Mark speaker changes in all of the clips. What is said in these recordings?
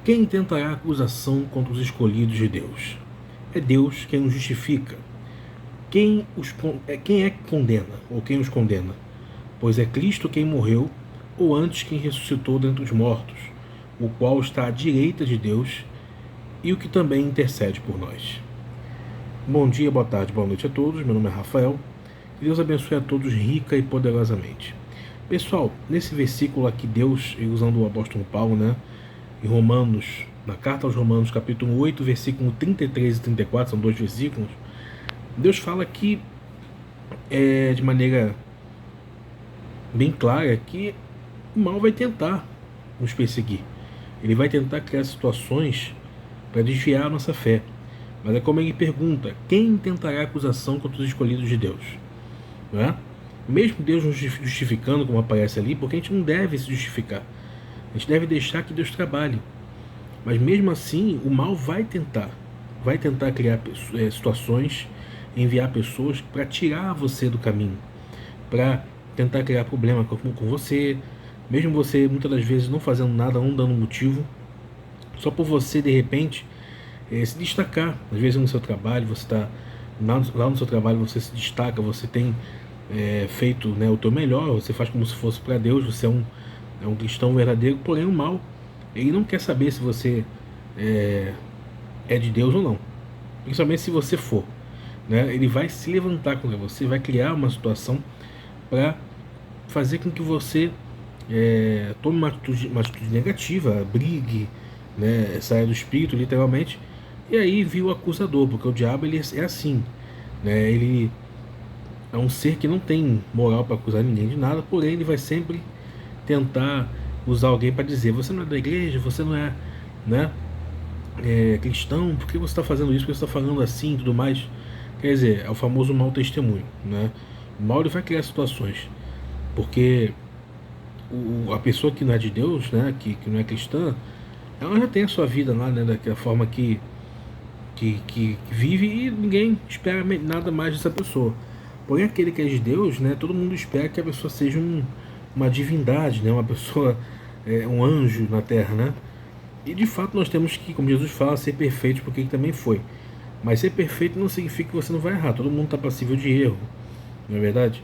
Speaker 1: Quem intentará acusação contra os escolhidos de Deus? É Deus quem os justifica. Quem é que condena, ou quem os condena? Pois é Cristo quem morreu, ou antes quem ressuscitou dentre os mortos, o qual está à direita de Deus e o que também intercede por nós. Bom dia, boa tarde, boa noite a todos. Meu nome é Rafael. Que Deus abençoe a todos rica e poderosamente. Pessoal, nesse versículo aqui, Deus, usando o apóstolo Paulo, em Romanos, na carta aos Romanos, capítulo 8, versículo 33 e 34, são 2 versículos, Deus fala aqui, de maneira bem clara, que o mal vai tentar nos perseguir. Ele vai tentar criar situações para desviar a nossa fé. Mas é como ele pergunta: quem tentará acusação contra os escolhidos de Deus? Não é? Mesmo Deus nos justificando, como aparece ali, porque a gente não deve se justificar. A gente deve deixar que Deus trabalhe. Mas mesmo assim, o mal vai tentar criar situações, enviar pessoas para tirar você do caminho, para tentar criar problema com você, mesmo você muitas das vezes não fazendo nada, não dando motivo, só por você de repente se destacar. Às vezes no seu trabalho, você está lá no seu trabalho, você se destaca, você tem feito o teu melhor, você faz como se fosse para Deus, você é um cristão verdadeiro, porém o mal, ele não quer saber se você é de Deus ou não, principalmente se você for, ele vai se levantar contra você, vai criar uma situação para fazer com que você tome uma atitude negativa, brigue, saia do espírito, literalmente, e aí viu o acusador, porque o diabo ele é assim, ele é um ser que não tem moral para acusar ninguém de nada, porém ele vai sempre tentar usar alguém para dizer: você não é da igreja, você não é, cristão, por que você está fazendo isso, por que você está falando assim e tudo mais. Quer dizer, é o famoso mau testemunho. O mal ele vai criar situações, porque a pessoa que não é de Deus, que não é cristã, ela já tem a sua vida lá, daquela forma que vive, e ninguém espera nada mais dessa pessoa. Porém, aquele que é de Deus, todo mundo espera que a pessoa seja uma divindade, uma pessoa, um anjo na terra, E de fato nós temos que, como Jesus fala, ser perfeitos, porque ele também foi. Mas ser perfeito não significa que você não vai errar. Todo mundo está passível de erro, não é verdade?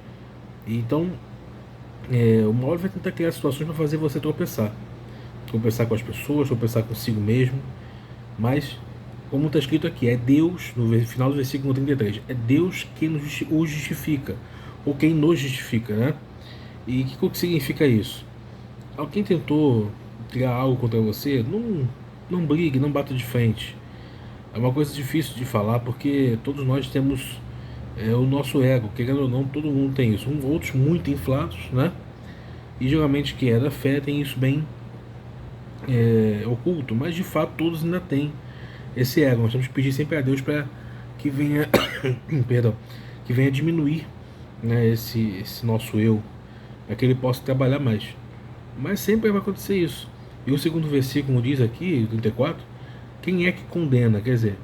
Speaker 1: Então, o mal vai tentar criar situações para fazer você tropeçar com as pessoas, tropeçar consigo mesmo. Mas, como está escrito aqui, é Deus, no final do versículo 33, é Deus quem o justifica, ou quem nos justifica, E o que significa isso? Alguém tentou criar algo contra você, não brigue, não bata de frente. É uma coisa difícil de falar, porque todos nós temos o nosso ego, querendo ou não, todo mundo tem isso. Outros muito inflados, E geralmente quem é da fé tem isso bem oculto, mas de fato todos ainda têm esse ego. Nós temos que pedir sempre a Deus para que venha, perdão, que venha diminuir, esse nosso eu, para que ele possa trabalhar mais. Mas sempre vai acontecer isso. E o segundo versículo diz aqui, 34, quem é que condena? Quer dizer,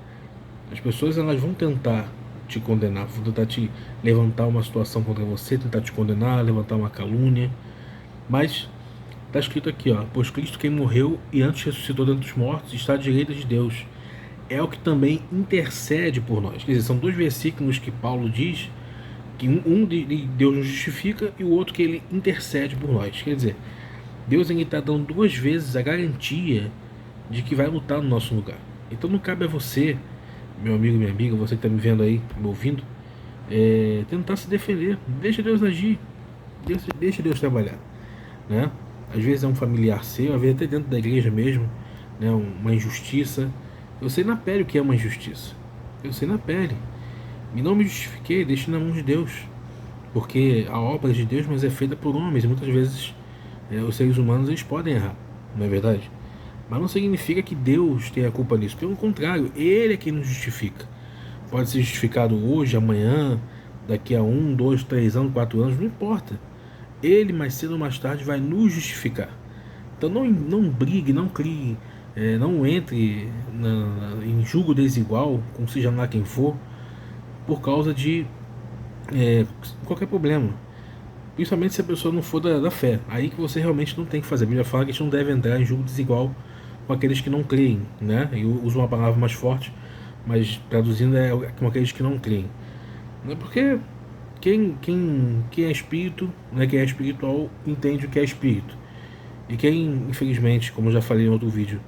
Speaker 1: as pessoas elas vão tentar te condenar, vão tentar te levantar uma situação contra você, tentar te condenar, levantar uma calúnia. Mas está escrito aqui, pois Cristo quem morreu e antes ressuscitou dentre os mortos está à direita de Deus, é o que também intercede por nós. Quer dizer, são 2 versículos que Paulo diz que um de Deus nos justifica e o outro que ele intercede por nós. Quer dizer, Deus está dando 2 vezes a garantia de que vai lutar no nosso lugar. Então não cabe a você, meu amigo, minha amiga, você que está me vendo aí, me ouvindo, tentar se defender. Deixa Deus agir, deixa Deus trabalhar, Às vezes é um familiar seu, às vezes até dentro da igreja mesmo, uma injustiça. Eu sei na pele o que é uma injustiça. Eu sei na pele. E não me justifiquei, deixe na mão de Deus. Porque a obra de Deus, mas é feita por homens. E muitas vezes os seres humanos eles podem errar, não é verdade? Mas não significa que Deus tenha a culpa nisso. Pelo contrário, Ele é quem nos justifica. Pode ser justificado hoje, amanhã, daqui a 1, 2, 3 anos, 4 anos, não importa. Ele mais cedo ou mais tarde vai nos justificar. Então não brigue, não crie, não entre em julgo desigual, com seja lá quem for, por causa de qualquer problema. Principalmente se a pessoa não for da fé. Aí que você realmente não tem que fazer. A Bíblia fala que a gente não deve entrar em julgo desigual com aqueles que não creem, né? Eu uso uma palavra mais forte, mas traduzindo é com aqueles que não creem. Porque quem é espírito, né, quem é espiritual, entende o que é espírito. E quem, infelizmente, como eu já falei em outro vídeo,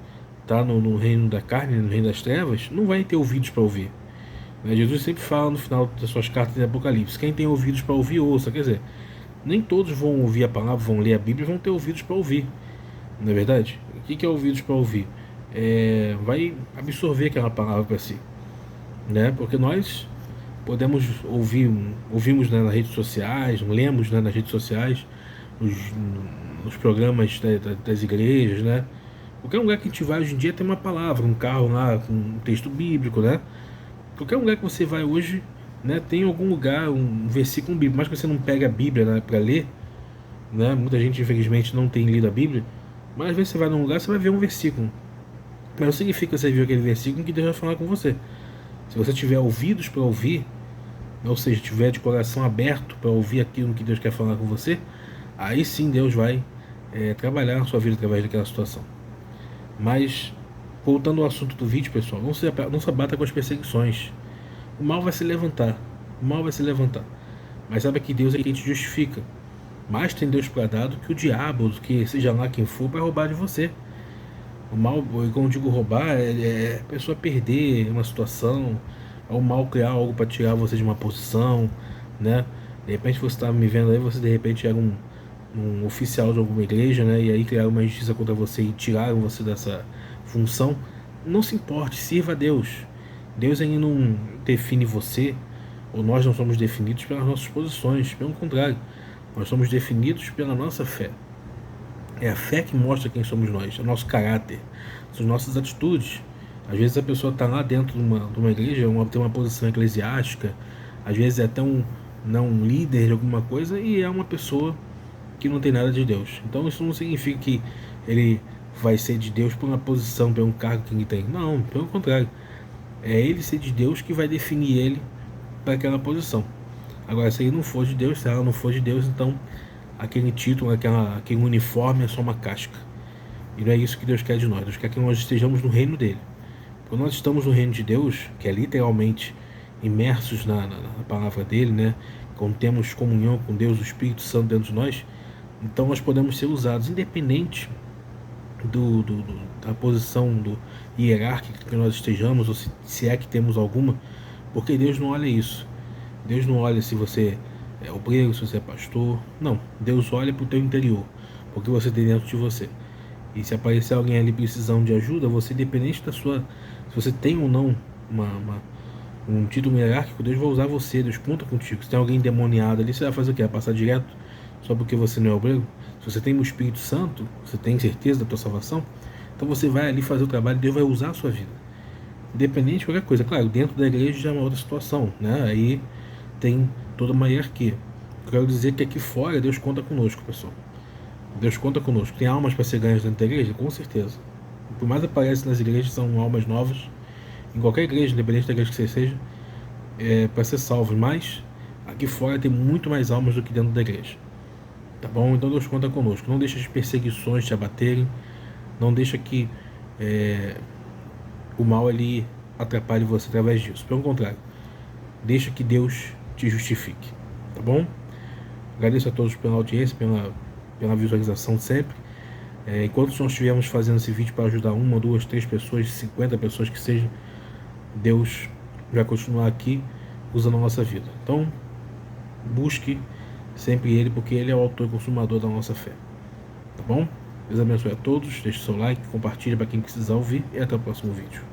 Speaker 1: está no reino da carne, no reino das trevas, não vai ter ouvidos para ouvir. Jesus sempre fala no final das suas cartas de Apocalipse: quem tem ouvidos para ouvir, ouça. Quer dizer, nem todos vão ouvir a palavra, vão ler a Bíblia e vão ter ouvidos para ouvir. Não é verdade? O que é ouvidos para ouvir? Vai absorver aquela palavra para si, né? Porque nós podemos ouvimos, né, nas redes sociais, lemos, né, nas redes sociais, nos programas das igrejas, né? Qualquer lugar que a gente vai hoje em dia tem uma palavra, um carro lá com um texto bíblico, né? Qualquer lugar que você vai hoje, né, tem algum lugar, um versículo bíblico. Mas que você não pega a Bíblia, né, para ler, né? Muita gente, infelizmente, não tem lido a Bíblia. Mas às vezes você vai num lugar, você vai ver um versículo. Mas não significa que você viu aquele versículo que Deus vai falar com você. Se você tiver ouvidos para ouvir, ou seja, tiver de coração aberto para ouvir aquilo que Deus quer falar com você, aí sim Deus vai trabalhar na sua vida através daquela situação. Mas, voltando ao assunto do vídeo, pessoal, não se abata com as perseguições. O mal vai se levantar. O mal vai se levantar. Mas saiba que Deus é quem te justifica. Mais tem Deus para dar do que o diabo, do que seja lá quem for, para roubar de você. O mal, quando eu digo roubar, é a pessoa perder uma situação, é o mal criar algo para tirar você de uma posição, né? De repente você está me vendo aí, você de repente era um oficial de alguma igreja, né? E aí criaram uma justiça contra você e tiraram você dessa função. Não se importe, sirva a Deus. Deus ainda não define você, ou nós não somos definidos pelas nossas posições. Pelo contrário, nós somos definidos pela nossa fé. É a fé que mostra quem somos nós, é o nosso caráter, são as nossas atitudes. Às vezes a pessoa está lá dentro de uma igreja, tem uma posição eclesiástica, às vezes é até um líder de alguma coisa, e é uma pessoa que não tem nada de Deus. Então isso não significa que ele vai ser de Deus por uma posição, por um cargo que ele tem. Não, pelo contrário. É ele ser de Deus que vai definir ele para aquela posição. Agora, se ele não for de Deus, se ela não for de Deus, então aquele título, aquele uniforme é só uma casca. E não é isso que Deus quer de nós. Deus quer que nós estejamos no reino dele. Quando nós estamos no reino de Deus, que é literalmente imersos na palavra dele, né? Quando temos comunhão com Deus, o Espírito Santo dentro de nós, então nós podemos ser usados, independente da posição hierárquica que nós estejamos, ou se é que temos alguma, porque Deus não olha isso. Deus não olha se você é obreiro, se você é pastor. Não, Deus olha para o teu interior, porque você tem dentro de você. E se aparecer alguém ali precisando de ajuda, você, independente da sua, se você tem ou não um título hierárquico, Deus vai usar você, Deus conta contigo. Se tem alguém endemoniado ali, você vai fazer o quê? Vai passar direto só porque você não é obreiro? Se você tem o Espírito Santo, você tem certeza da tua salvação, então você vai ali fazer o trabalho e Deus vai usar a sua vida. Independente de qualquer coisa. Claro, dentro da igreja já é uma outra situação, né? Aí tem toda uma hierarquia. Eu quero dizer que aqui fora Deus conta conosco, pessoal. Deus conta conosco. Tem almas para ser ganhas dentro da igreja? Com certeza. O que mais aparece nas igrejas são almas novas. Em qualquer igreja, independente da igreja que você seja, para ser salvo. Mas aqui fora tem muito mais almas do que dentro da igreja. Tá bom? Então Deus conta conosco. Não deixa as perseguições te abaterem. Não deixa que o mal ali atrapalhe você através disso. Pelo contrário, deixa que Deus te justifique. Tá bom? Agradeço a todos pela audiência, pela visualização sempre. Enquanto nós estivermos fazendo esse vídeo para ajudar 1, 2, 3 pessoas, 50 pessoas que sejam, Deus vai continuar aqui usando a nossa vida. Então, busque sempre Ele, porque Ele é o autor e consumador da nossa fé. Tá bom? Deus abençoe a todos, deixe o seu like, compartilhe para quem precisar ouvir e até o próximo vídeo.